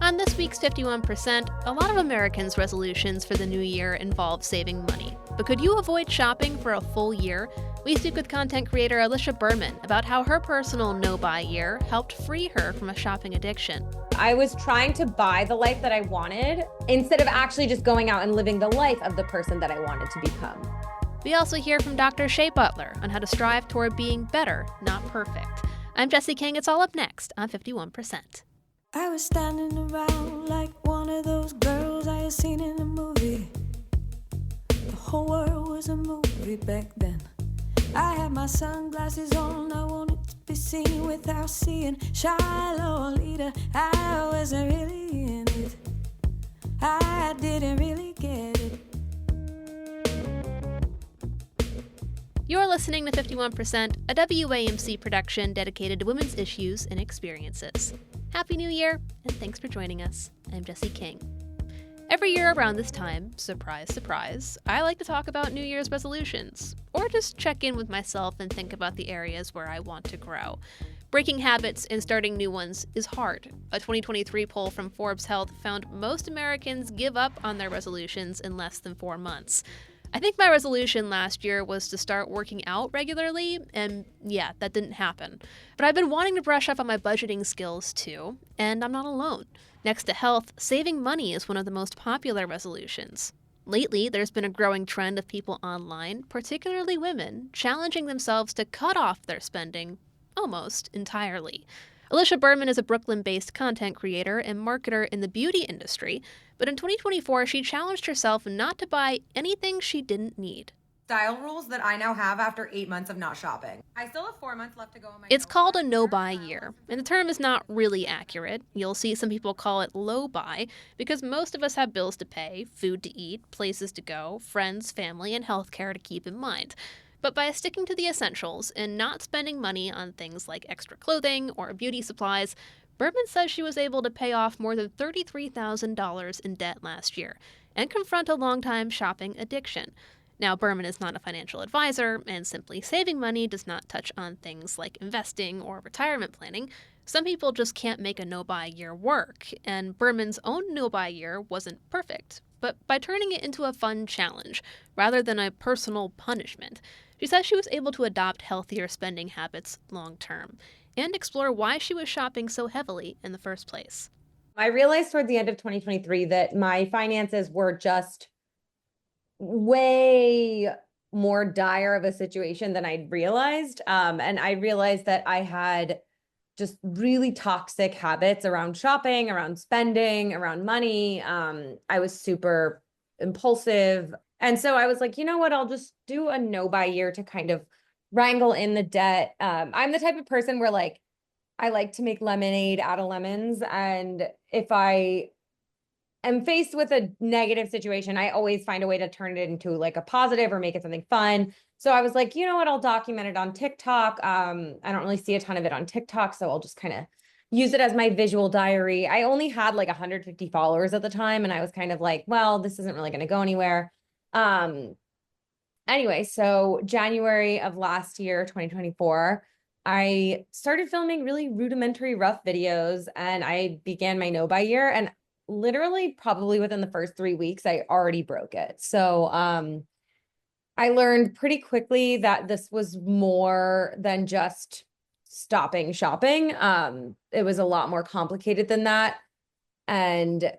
On this week's 51%, a lot of Americans' resolutions for the new year involve saving money. But could you avoid shopping for a full year? We speak with content creator Elysia Berman about how her personal no-buy year helped free her from a shopping addiction. I was trying to buy the life that I wanted instead of actually just going out and living the life of the person that I wanted to become. We also hear from Dr. Shea Butler on how to strive toward being better, not perfect. I'm Jessie King. It's all up next on 51%. I was standing around like one of those girls I had seen in a movie. The whole world was a movie back then. I had my sunglasses on, I wanted to be seen without seeing shy Lolita. I wasn't really in it, I didn't really get it. You're listening to 51%, a WAMC production dedicated to women's issues and experiences. Happy New Year, and thanks for joining us. I'm Jessie King. Every year around this time, surprise, surprise, I like to talk about New Year's resolutions, or just check in with myself and think about the areas where I want to grow. Breaking habits and starting new ones is hard. A 2023 poll from Forbes Health found most Americans give up on their resolutions in less than 4 months. I think my resolution last year was to start working out regularly, and yeah, that didn't happen. But I've been wanting to brush up on my budgeting skills too, and I'm not alone. Next to health, saving money is one of the most popular resolutions. Lately, there's been a growing trend of people online, particularly women, challenging themselves to cut off their spending almost entirely. Elysia Berman is a Brooklyn-based content creator and marketer in the beauty industry, but in 2024, she challenged herself not to buy anything she didn't need. Style rules that I now have after 8 months of not shopping. I still have 4 months left to go on my It's called a no-buy year, and the term is not really accurate. You'll see some people call it low-buy because most of us have bills to pay, food to eat, places to go, friends, family, and healthcare to keep in mind. But by sticking to the essentials and not spending money on things like extra clothing or beauty supplies, Berman says she was able to pay off more than $33,000 in debt last year and confront a longtime shopping addiction. Now, Berman is not a financial advisor, and simply saving money does not touch on things like investing or retirement planning. Some people just can't make a no-buy year work, and Berman's own no-buy year wasn't perfect. But by turning it into a fun challenge, rather than a personal punishment, she says she was able to adopt healthier spending habits long-term and explore why she was shopping so heavily in the first place. I realized toward the end of 2023 that my finances were just way more dire of a situation than I'd realized. And I realized that I had just really toxic habits around shopping, around spending, around money. I was super impulsive. And so I was like, you know what, I'll just do a no-buy year to kind of wrangle in the debt. I'm the type of person where like, I like to make lemonade out of lemons. And if I am faced with a negative situation, I always find a way to turn it into like a positive or make it something fun. So I was like, you know what, I'll document it on TikTok. I don't really see a ton of it on TikTok, so I'll just kind of use it as my visual diary. I only had like 150 followers at the time, and I was kind of like, well, this isn't really going to go anywhere. Anyway, so January of last year, 2024, I started filming really rudimentary rough videos, and I began my no-buy year, and literally probably within the first 3 weeks, I already broke it. So, I learned pretty quickly that this was more than just stopping shopping. It was a lot more complicated than that. And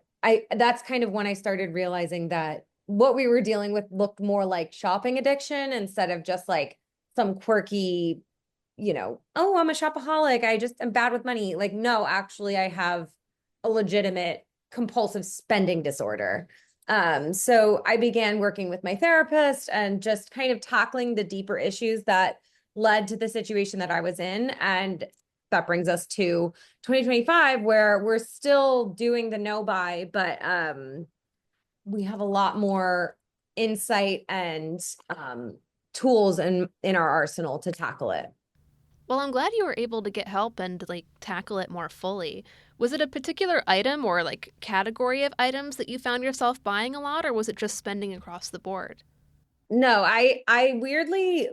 that's kind of when I started realizing that what we were dealing with looked more like shopping addiction instead of just like some quirky, oh, I'm a shopaholic, I just am bad with money. Like, no, actually, I have a legitimate compulsive spending disorder. So I began working with my therapist and just kind of tackling the deeper issues that led to the situation that I was in. And that brings us to 2025, where we're still doing the no buy, but we have a lot more insight and tools in our arsenal to tackle it. Well, I'm glad you were able to get help and tackle it more fully. Was it a particular item or category of items that you found yourself buying a lot, or was it just spending across the board? No, I weirdly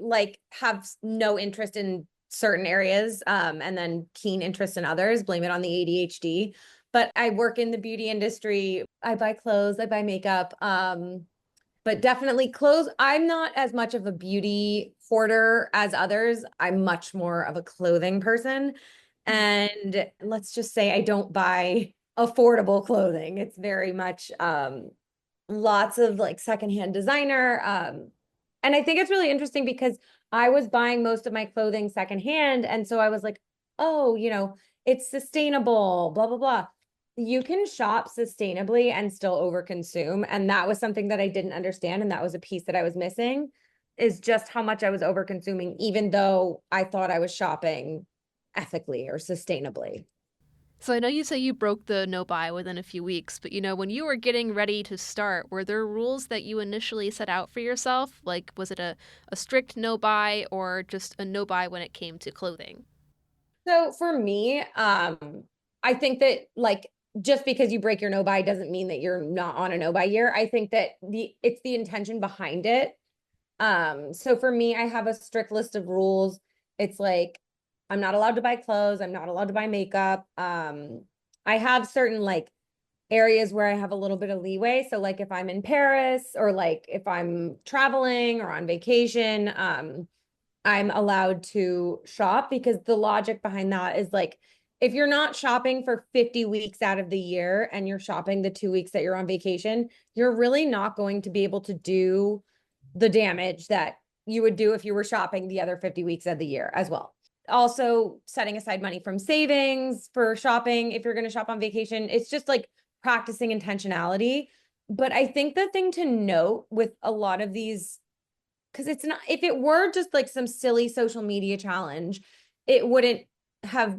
have no interest in certain areas, and then keen interest in others, blame it on the ADHD. But I work in the beauty industry. I buy clothes, I buy makeup, but definitely clothes. I'm not as much of a beauty hoarder as others. I'm much more of a clothing person. And let's just say I don't buy affordable clothing. It's very much lots of like secondhand designer. And I think it's really interesting because I was buying most of my clothing secondhand. And so I was like, oh, it's sustainable, blah, blah, blah. You can shop sustainably and still overconsume. And that was something that I didn't understand. And that was a piece that I was missing, is just how much I was overconsuming, even though I thought I was shopping ethically or sustainably. So I know you say you broke the no buy within a few weeks, but when you were getting ready to start, were there rules that you initially set out for yourself? Like, was it a strict no buy or just a no buy when it came to clothing? So for me, I think that like just because you break your no buy doesn't mean that you're not on a no buy year. I think that it's the intention behind it. So for me, I have a strict list of rules. It's like I'm not allowed to buy clothes, I'm not allowed to buy makeup. I have certain like areas where I have a little bit of leeway. So like if I'm in Paris or like if I'm traveling or on vacation, I'm allowed to shop, because the logic behind that is like, if you're not shopping for 50 weeks out of the year and you're shopping the 2 weeks that you're on vacation, you're really not going to be able to do the damage that you would do if you were shopping the other 50 weeks of the year as well. Also, setting aside money from savings for shopping if you're going to shop on vacation. It's just like practicing intentionality. But I think the thing to note with a lot of these, because it's not, if it were just like some silly social media challenge, it wouldn't have,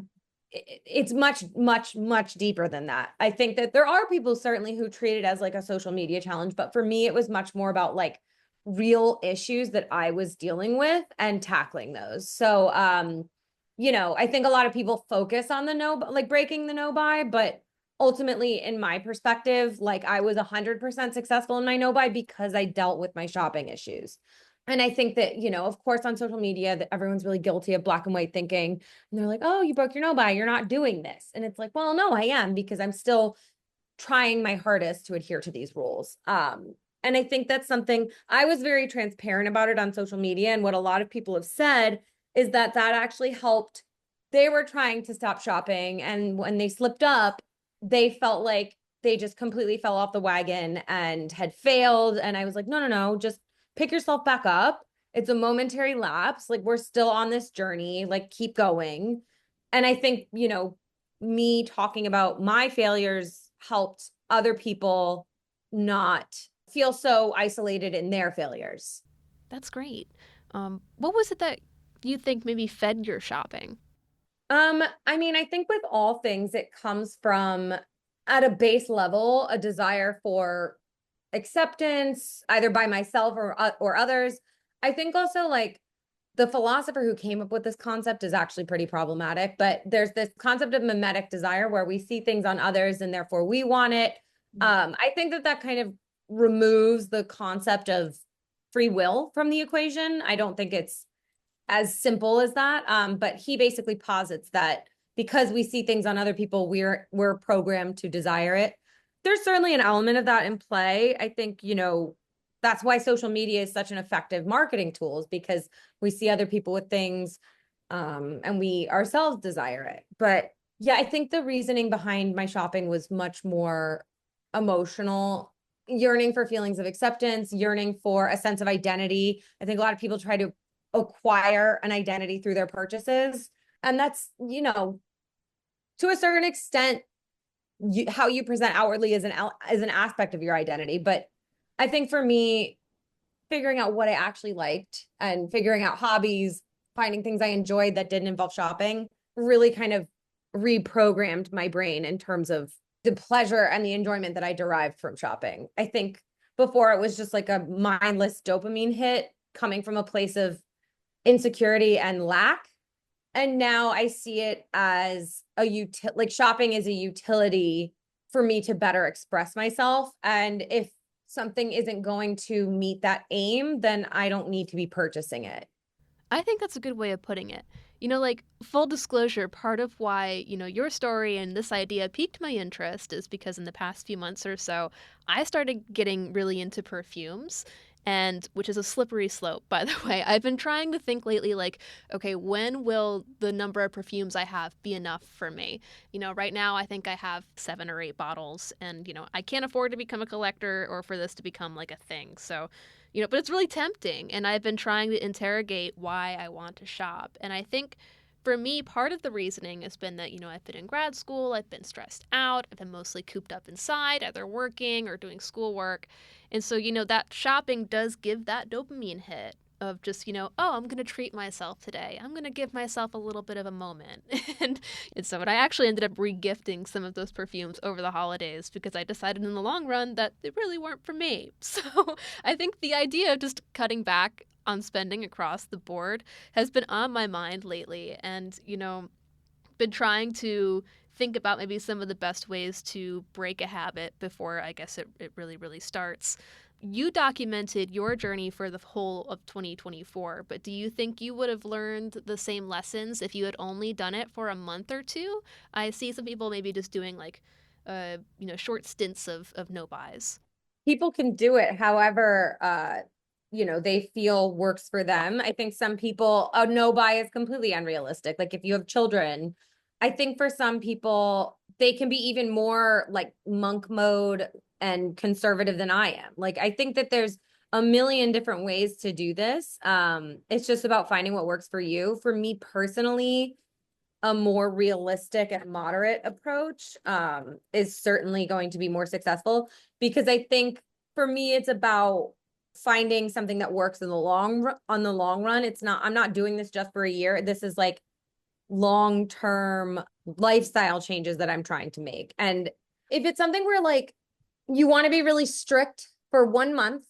it's much, much, much deeper than that. I think that there are people certainly who treat it as like a social media challenge, but for me, it was much more about like real issues that I was dealing with and tackling those. So, I think a lot of people focus on the like breaking the no buy, but ultimately in my perspective, like I was 100% successful in my no buy because I dealt with my shopping issues. And I think that, of course, on social media, that everyone's really guilty of black and white thinking. And they're like, oh, you broke your no buy, you're not doing this. And it's like, well, no, I am, because I'm still trying my hardest to adhere to these rules. And I think that's something I was very transparent about it on social media. And what a lot of people have said is that actually helped. They were trying to stop shopping, and when they slipped up, they felt like they just completely fell off the wagon and had failed. And I was like, no, just pick yourself back up. It's a momentary lapse. Like, we're still on this journey, like keep going. And I think, me talking about my failures helped other people not feel so isolated in their failures. That's great. What was it that you think maybe fed your shopping? I think with all things, it comes from, at a base level, a desire for acceptance, either by myself or others. I think also like the philosopher who came up with this concept is actually pretty problematic, but there's this concept of mimetic desire where we see things on others and therefore we want it. I think that kind of removes the concept of free will from the equation. I don't think it's as simple as that. But he basically posits that because we see things on other people, we're programmed to desire it. There's certainly an element of that in play. I think, that's why social media is such an effective marketing tool, is because we see other people with things, and we ourselves desire it. But yeah, I think the reasoning behind my shopping was much more emotional, yearning for feelings of acceptance, yearning for a sense of identity. I think a lot of people try to acquire an identity through their purchases. And that's, to a certain extent, how you present outwardly is an aspect of your identity. But I think for me, figuring out what I actually liked and figuring out hobbies, finding things I enjoyed that didn't involve shopping, really kind of reprogrammed my brain in terms of the pleasure and the enjoyment that I derived from shopping. I think before it was just like a mindless dopamine hit coming from a place of insecurity and lack. And now I see it as like shopping is a utility for me to better express myself. And if something isn't going to meet that aim, then I don't need to be purchasing it. I think that's a good way of putting it. Like full disclosure, part of why, your story and this idea piqued my interest is because in the past few months or so, I started getting really into perfumes. And which is a slippery slope, by the way. I've been trying to think lately, like, okay, when will the number of perfumes I have be enough for me? Right now I think I have 7 or 8 bottles, and, I can't afford to become a collector or for this to become like a thing. So, but it's really tempting. And I've been trying to interrogate why I want to shop. And I think for me, part of the reasoning has been that, I've been in grad school, I've been stressed out, I've been mostly cooped up inside, either working or doing schoolwork. And so, that shopping does give that dopamine hit of just, oh, I'm going to treat myself today. I'm going to give myself a little bit of a moment. and so I actually ended up regifting some of those perfumes over the holidays because I decided in the long run that they really weren't for me. So I think the idea of just cutting back on spending across the board has been on my mind lately, and, been trying to think about maybe some of the best ways to break a habit before I guess it really, really starts. You documented your journey for the whole of 2024, but do you think you would have learned the same lessons if you had only done it for a month or two? I see some people maybe just doing like, short stints of no buys. People can do it however, they feel works for them. I think some people, a no buy is completely unrealistic. Like if you have children, I think for some people, they can be even more like monk mode and conservative than I am. Like, I think that there's a million different ways to do this. It's just about finding what works for you. For me personally, a more realistic and moderate approach is certainly going to be more successful, because I think for me, it's about finding something that works in the long run. I'm not doing this just for a year. This is like long-term lifestyle changes that I'm trying to make. And if it's something where like you want to be really strict for 1 month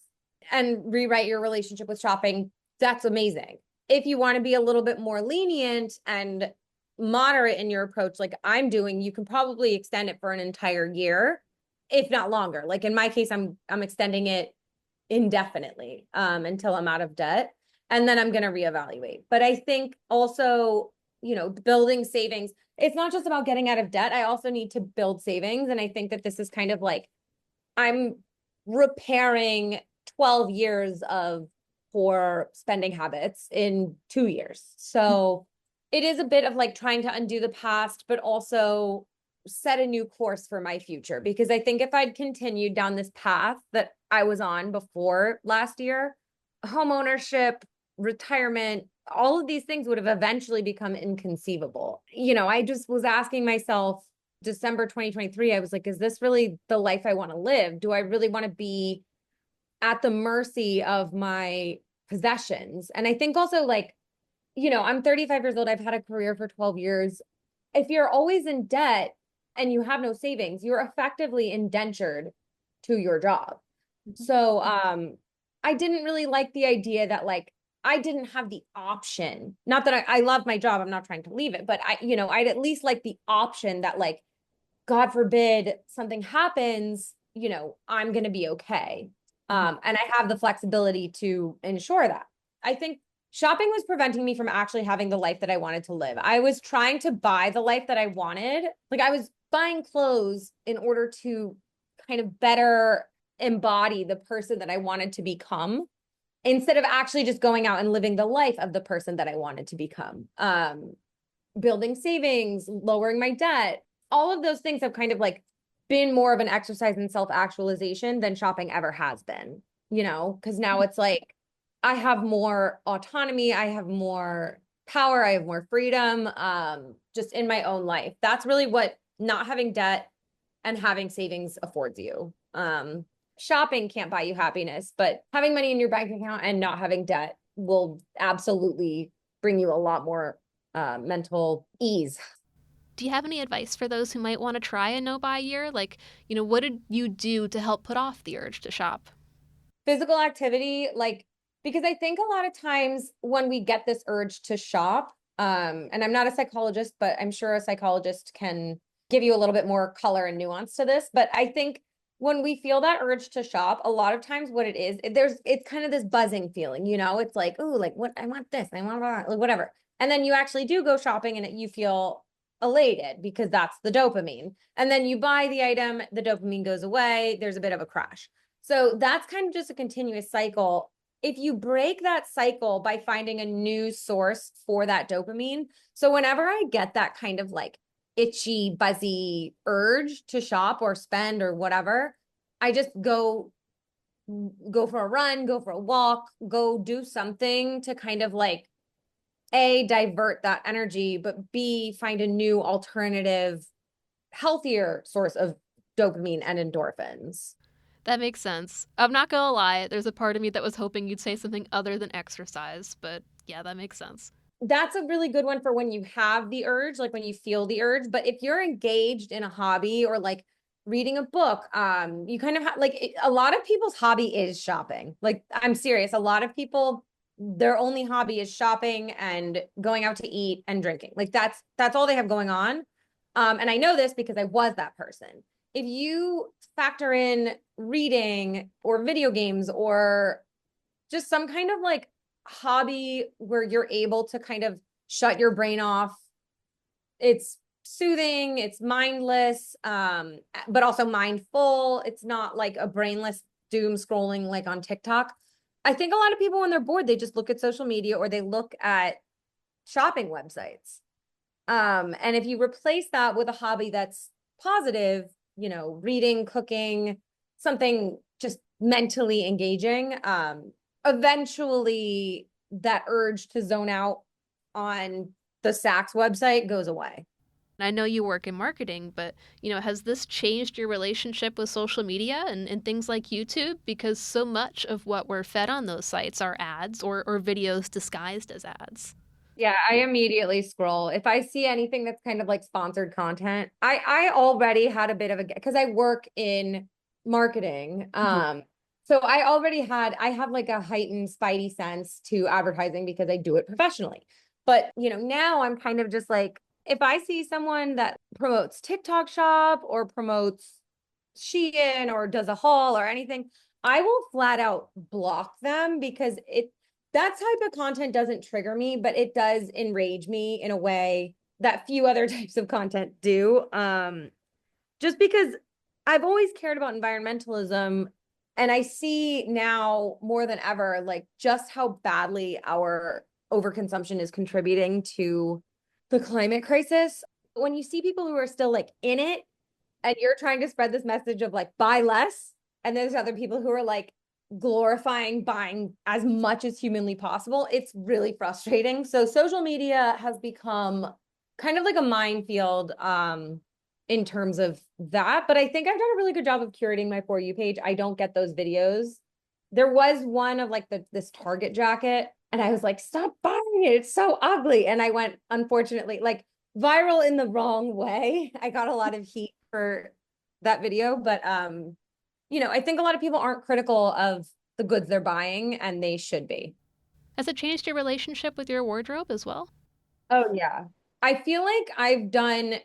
and rewrite your relationship with shopping, that's amazing. If you want to be a little bit more lenient and moderate in your approach, like I'm doing, you can probably extend it for an entire year, if not longer. Like in my case, I'm extending it indefinitely until I'm out of debt, and then I'm going to reevaluate. But I think also, building savings, it's not just about getting out of debt. I also need to build savings. And I think that this is kind of like, I'm repairing 12 years of poor spending habits in 2 years. So it is a bit of like trying to undo the past, but also set a new course for my future. Because I think if I'd continued down this path that I was on before last year, home ownership, retirement, all of these things would have eventually become inconceivable. I just was asking myself, December 2023, I was like, is this really the life I want to live? Do I really want to be at the mercy of my possessions? And I think also like, I'm 35 years old. I've had a career for 12 years. If you're always in debt and you have no savings, you're effectively indentured to your job. So I didn't really like the idea that like I didn't have the option. Not that I love my job, I'm not trying to leave it, but I'd at least like the option that like, God forbid something happens, I'm going to be okay. And I have the flexibility to ensure that. I think shopping was preventing me from actually having the life that I wanted to live. I was trying to buy the life that I wanted. Like I was buying clothes in order to kind of better embody the person that I wanted to become, instead of actually just going out and living the life of the person that I wanted to become. Building savings, lowering my debt, all of those things have kind of like been more of an exercise in self-actualization than shopping ever has been, because now it's like, I have more autonomy, I have more power, I have more freedom, just in my own life. That's really what not having debt and having savings affords you. Shopping can't buy you happiness, but having money in your bank account and not having debt will absolutely bring you a lot more mental ease. Do you have any advice for those who might want to try a no-buy year? Like, what did you do to help put off the urge to shop? Physical activity, because I think a lot of times when we get this urge to shop, and I'm not a psychologist, but I'm sure a psychologist can give you a little bit more color and nuance to this. But I think when we feel that urge to shop, a lot of times what it is, it's kind of this buzzing feeling, it's like, oh, like what I want this, I want whatever. And then you actually do go shopping and you feel elated because that's the dopamine. And then you buy the item, the dopamine goes away, there's a bit of a crash. So that's kind of just a continuous cycle. If you break that cycle by finding a new source for that dopamine. So whenever I get that kind of like itchy, buzzy urge to shop or spend or whatever, I just go for a run, go for a walk, go do something to kind of like A, divert that energy, but B, find a new alternative, healthier source of dopamine and endorphins. That makes sense. I'm not gonna lie, there's a part of me that was hoping you'd say something other than exercise, but yeah, that makes sense. That's a really good one for when you have the urge, like when you feel the urge. But if you're engaged in a hobby or like reading a book, you kind of a lot of people's hobby is shopping. Like, I'm serious. A lot of people, their only hobby is shopping and going out to eat and drinking. Like that's all they have going on. And I know this because I was that person. If you factor in reading or video games or just some kind of like hobby where you're able to kind of shut your brain off, it's soothing, it's mindless, but also mindful. It's not like a brainless doom scrolling like on TikTok. I think a lot of people when they're bored, they just look at social media or they look at shopping websites. And if you replace that with a hobby that's positive, you know, reading, cooking, something just mentally engaging, eventually that urge to zone out on the Saks website goes away. I know you work in marketing, but, you know, has this changed your relationship with social media and things like YouTube? Because so much of what we're fed on those sites are ads or videos disguised as ads. Yeah, I immediately scroll. If I see anything that's kind of like sponsored content, I already had a bit of because I work in marketing. So I have like a heightened spidey sense to advertising because I do it professionally. But, you know, now I'm kind of just like, if I see someone that promotes TikTok shop or promotes Shein or does a haul or anything, I will flat out block them because that type of content doesn't trigger me, but it does enrage me in a way that few other types of content do. Just because I've always cared about environmentalism, and I see now more than ever, like just how badly our overconsumption is contributing to the climate crisis. When you see people who are still like in it and you're trying to spread this message of like buy less, and there's other people who are like glorifying buying as much as humanly possible, it's really frustrating. So social media has become kind of like a minefield in terms of that. But I think I've done a really good job of curating my For You page. I don't get those videos. There was one of like this Target jacket, and I was like, stop buying it. It's so ugly. And I went, unfortunately, like viral in the wrong way. I got a lot of heat for that video, but you know, I think a lot of people aren't critical of the goods they're buying, and they should be. Has it changed your relationship with your wardrobe as well? Oh, yeah. I feel like I've done,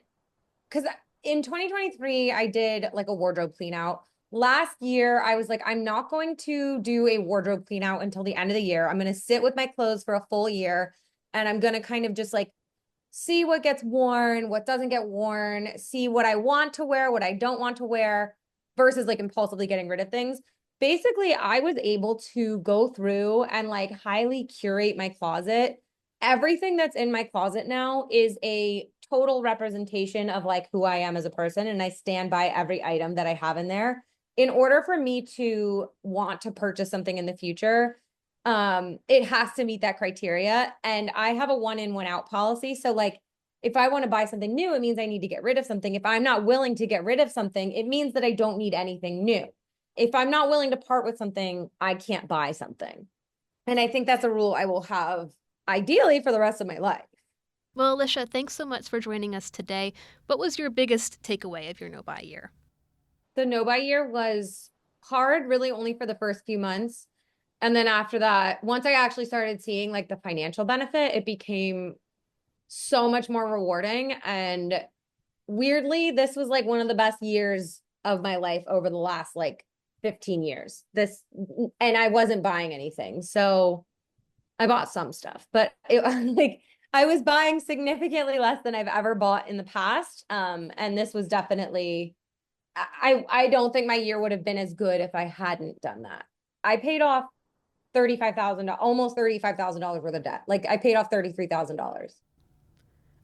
because in 2023, I did like a wardrobe clean out. Last year, I was like, I'm not going to do a wardrobe clean out until the end of the year. I'm going to sit with my clothes for a full year, and I'm going to kind of just like see what gets worn, what doesn't get worn, see what I want to wear, what I don't want to wear, versus like impulsively getting rid of things. Basically, I was able to go through and like highly curate my closet. Everything that's in my closet now is a total representation of like who I am as a person. And I stand by every item that I have in there. In order for me to want to purchase something in the future, it has to meet that criteria. And I have a 1 in, 1 out policy. So like, if I want to buy something new, it means I need to get rid of something. If I'm not willing to get rid of something, it means that I don't need anything new. If I'm not willing to part with something, I can't buy something. And I think that's a rule I will have ideally for the rest of my life. Well, Elysia, thanks so much for joining us today. What was your biggest takeaway of your no-buy year? The no-buy year was hard, really only for the first few months. And then after that, once I actually started seeing like the financial benefit, it became so much more rewarding. And weirdly, this was like one of the best years of my life over the last like 15 years. And I wasn't buying anything. So I bought some stuff, but it like I was buying significantly less than I've ever bought in the past. And this was definitely, I don't think my year would have been as good if I hadn't done that. I paid off $35,000, almost $35,000 worth of debt. Like I paid off $33,000.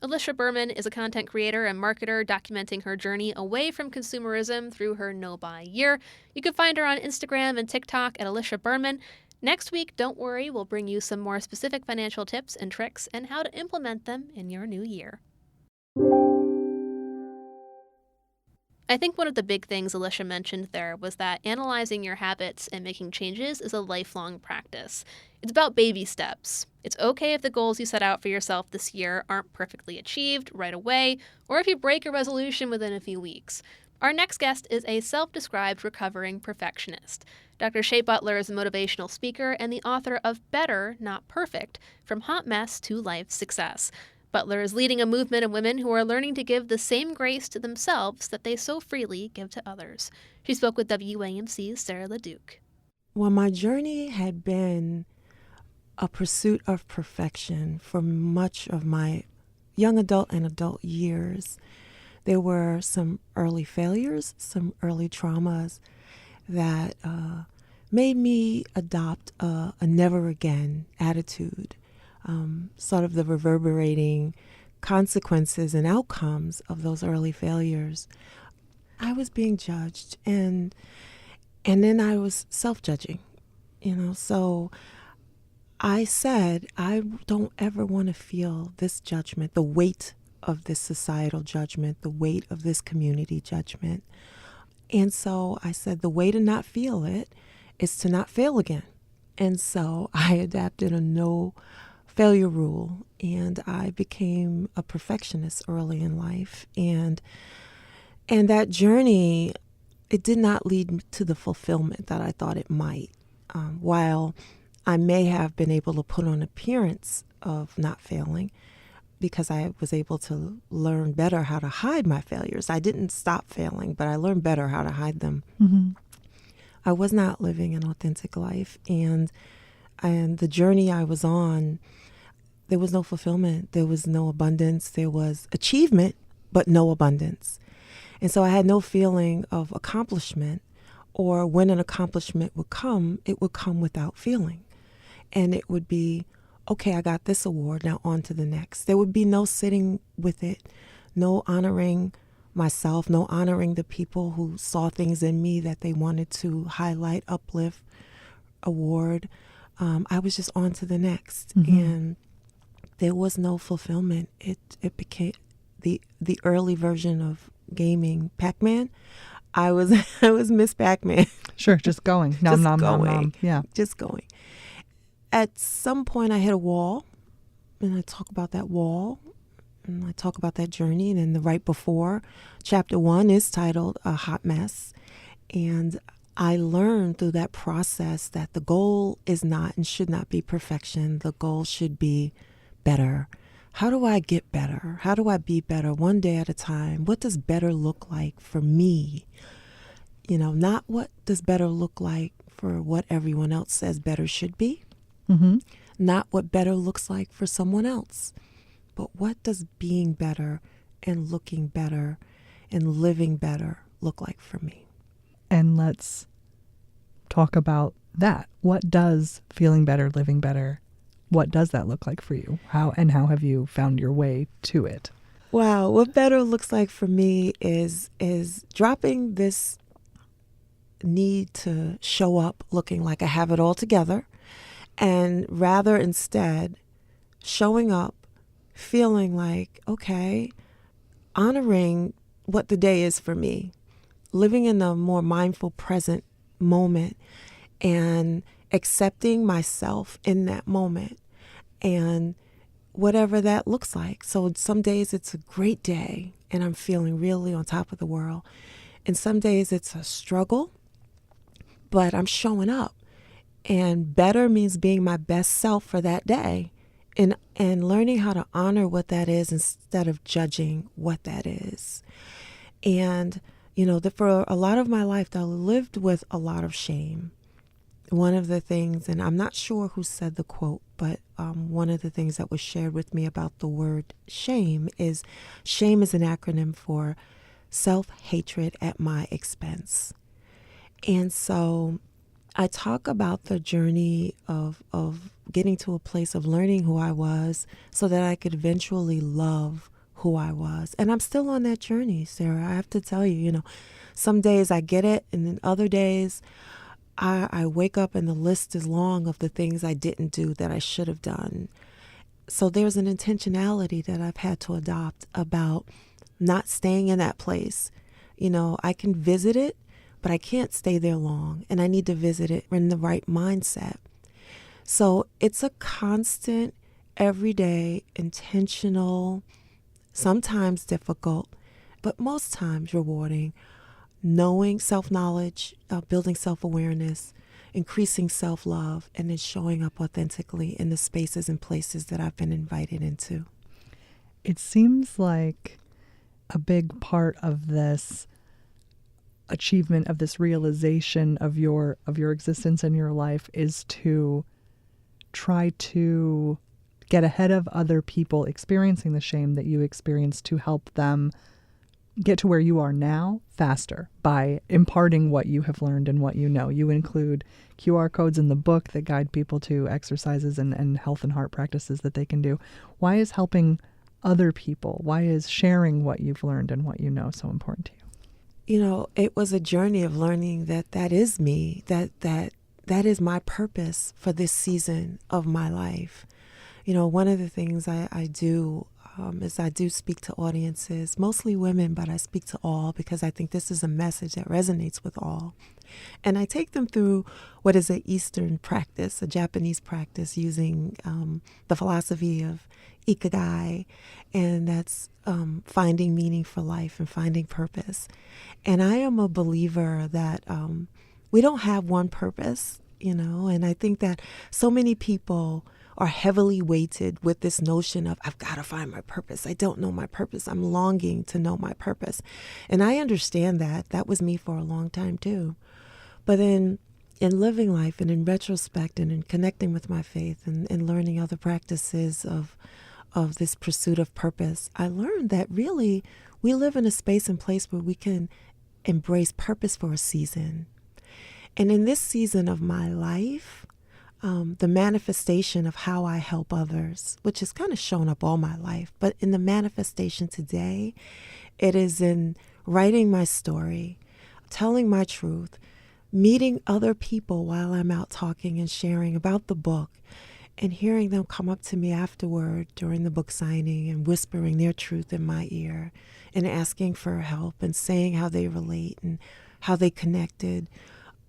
Elysia Berman is a content creator and marketer documenting her journey away from consumerism through her no-buy year. You can find her on Instagram and TikTok at Elysia Berman. Next week, don't worry, we'll bring you some more specific financial tips and tricks and how to implement them in your new year. I think one of the big things Elysia mentioned there was that analyzing your habits and making changes is a lifelong practice. It's about baby steps. It's okay if the goals you set out for yourself this year aren't perfectly achieved right away, or if you break a resolution within a few weeks. Our next guest is a self-described recovering perfectionist. Dr. Shea Butler is a motivational speaker and the author of Better, Not Perfect, From Hot Mess to Life Success. Butler is leading a movement of women who are learning to give the same grace to themselves that they so freely give to others. She spoke with WAMC's Sarah LeDuc. Well, my journey had been a pursuit of perfection for much of my young adult and adult years. There were some early failures, some early traumas that made me adopt a never again attitude. Sort of the reverberating consequences and outcomes of those early failures. I was being judged and then I was self-judging, so I said, I don't ever want to feel this judgment, the weight of this societal judgment, the weight of this community judgment. And so I said, the way to not feel it is to not fail again. And so I adapted a no failure rule, and I became a perfectionist early in life. And that journey, it did not lead to the fulfillment that I thought it might. While I may have been able to put on an appearance of not failing because I was able to learn better how to hide my failures. I didn't stop failing, but I learned better how to hide them. Mm-hmm. I was not living an authentic life, and the journey I was on, there was no fulfillment, there was no abundance, there was achievement, but no abundance. And so I had no feeling of accomplishment, or when an accomplishment would come, it would come without feeling. And it would be, okay, I got this award, now on to the next. There would be no sitting with it, no honoring myself, no honoring the people who saw things in me that they wanted to highlight, uplift, award. I was just on to the next. Mm-hmm. And there was no fulfillment. It became the early version of gaming, Pac-Man. I was Miss Pac-Man. Sure, just going. Nom, nom, nom, nom. Yeah. Just going. At some point I hit a wall, and I talk about that wall, and I talk about that journey. And then the right before, chapter 1 is titled A Hot Mess. And I learned through that process that the goal is not and should not be perfection. The goal should be better. How do I get better? How do I be better one day at a time? What does better look like for me? Not what does better look like for what everyone else says better should be. Mm-hmm. Not what better looks like for someone else. But what does being better and looking better and living better look like for me? And let's talk about that. What does feeling better, living better, what does that look like for you? How have you found your way to it? Wow, what better looks like for me is dropping this need to show up looking like I have it all together, and rather instead showing up feeling like, okay, honoring what the day is for me, living in a more mindful present moment and accepting myself in that moment and whatever that looks like. So some days it's a great day and I'm feeling really on top of the world. And some days it's a struggle, but I'm showing up. And better means being my best self for that day and learning how to honor what that is instead of judging what that is. And for a lot of my life, I lived with a lot of shame. One of the things, and I'm not sure who said the quote, but one of the things that was shared with me about the word shame is an acronym for self-hatred at my expense. And so I talk about the journey of getting to a place of learning who I was so that I could eventually love who I was. And I'm still on that journey, Sarah. I have to tell you, some days I get it, and then other days I wake up and the list is long of the things I didn't do that I should have done. So there's an intentionality that I've had to adopt about not staying in that place. I can visit it, but I can't stay there long, and I need to visit it in the right mindset. So it's a constant, everyday, intentional, sometimes difficult, but most times rewarding, knowing self-knowledge, building self-awareness, increasing self-love, and then showing up authentically in the spaces and places that I've been invited into. It seems like a big part of this achievement, of this realization of your existence in your life, is to try to get ahead of other people experiencing the shame that you experience, to help them get to where you are now faster by imparting what you have learned and what you know. You include QR codes in the book that guide people to exercises and health and heart practices that they can do. Why is helping other people, why is sharing what you've learned and what you know so important to you? It was a journey of learning that is me, that is my purpose for this season of my life. One of the things I do is I do speak to audiences, mostly women, but I speak to all because I think this is a message that resonates with all. And I take them through what is an Eastern practice, a Japanese practice using the philosophy of Ikigai, and that's finding meaning for life and finding purpose. And I am a believer that we don't have one purpose, and I think that so many people are heavily weighted with this notion of, I've got to find my purpose. I don't know my purpose. I'm longing to know my purpose. And I understand that. That was me for a long time too. But then in living life and in retrospect and in connecting with my faith and learning other practices of this pursuit of purpose, I learned that really we live in a space and place where we can embrace purpose for a season. And in this season of my life, the manifestation of how I help others, which has kind of shown up all my life, but in the manifestation today, it is in writing my story, telling my truth, meeting other people while I'm out talking and sharing about the book, and hearing them come up to me afterward during the book signing and whispering their truth in my ear and asking for help and saying how they relate and how they connected.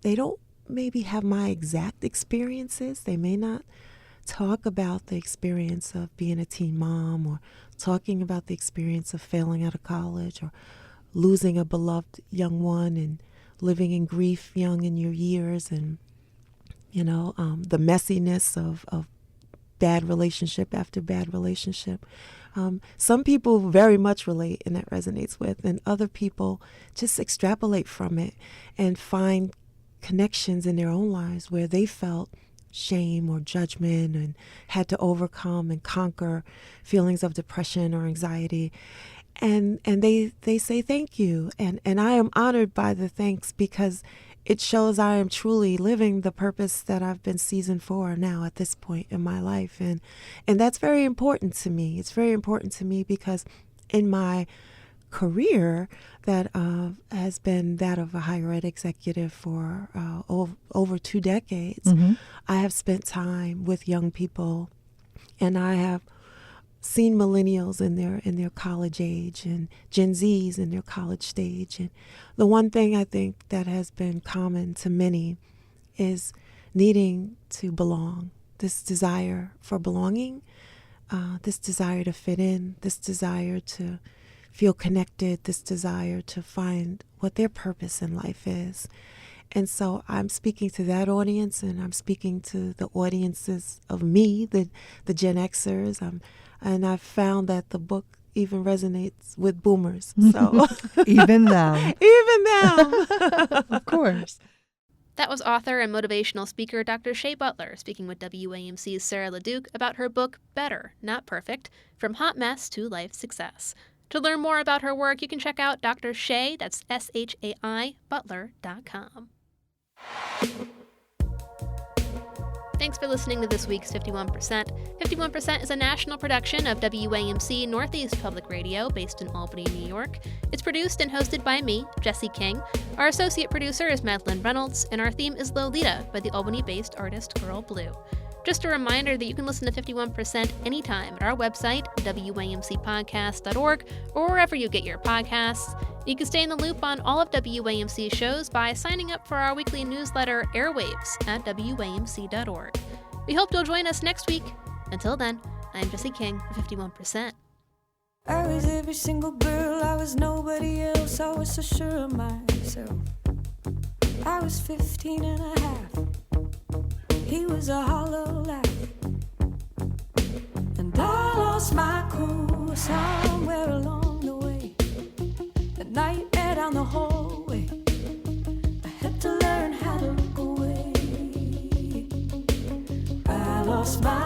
They don't maybe have my exact experiences. They may not talk about the experience of being a teen mom or talking about the experience of failing out of college or losing a beloved young one and living in grief young in your years and, the messiness of bad relationship after bad relationship. Some people very much relate and that resonates with, and other people just extrapolate from it and find connections in their own lives where they felt shame or judgment and had to overcome and conquer feelings of depression or anxiety. And they say thank you. And I am honored by the thanks because it shows I am truly living the purpose that I've been seasoned for now at this point in my life. And that's very important to me. It's very important to me because in my career that has been that of a higher ed executive for over 2 decades, I have spent time with young people, and I have seen millennials in their college age and Gen Zs in their college stage. And the one thing I think that has been common to many is needing to belong, this desire for belonging, this desire to fit in, this desire to feel connected, this desire to find what their purpose in life is. And so I'm speaking to that audience, and I'm speaking to the audiences of me, the Gen Xers. And I've found that the book even resonates with boomers. So even them. Even them. Of course. That was author and motivational speaker Dr. Shea Butler speaking with WAMC's Sarah LeDuc about her book, Better, Not Perfect, From Hot Mess to Life Success. To learn more about her work, you can check out Dr. Shea, that's SHAI, Butler.com. Thanks for listening to this week's 51%. 51% is a national production of WAMC Northeast Public Radio based in Albany, New York. It's produced and hosted by me, Jesse King. Our associate producer is Madeleine Reynolds, and our theme is Lolita by the Albany-based artist Girl Blue. Just a reminder that you can listen to 51% anytime at our website, WAMCpodcast.org, or wherever you get your podcasts. You can stay in the loop on all of WAMC's shows by signing up for our weekly newsletter, Airwaves, at WAMC.org. We hope you'll join us next week. Until then, I'm Jesse King for 51%. I was every single girl, I was nobody else, I was so sure of myself. I was 15 and a half. He was a hollow laugh. And I lost my cool somewhere along the way. The nightmare down the hallway. I had to learn how to look away. I lost my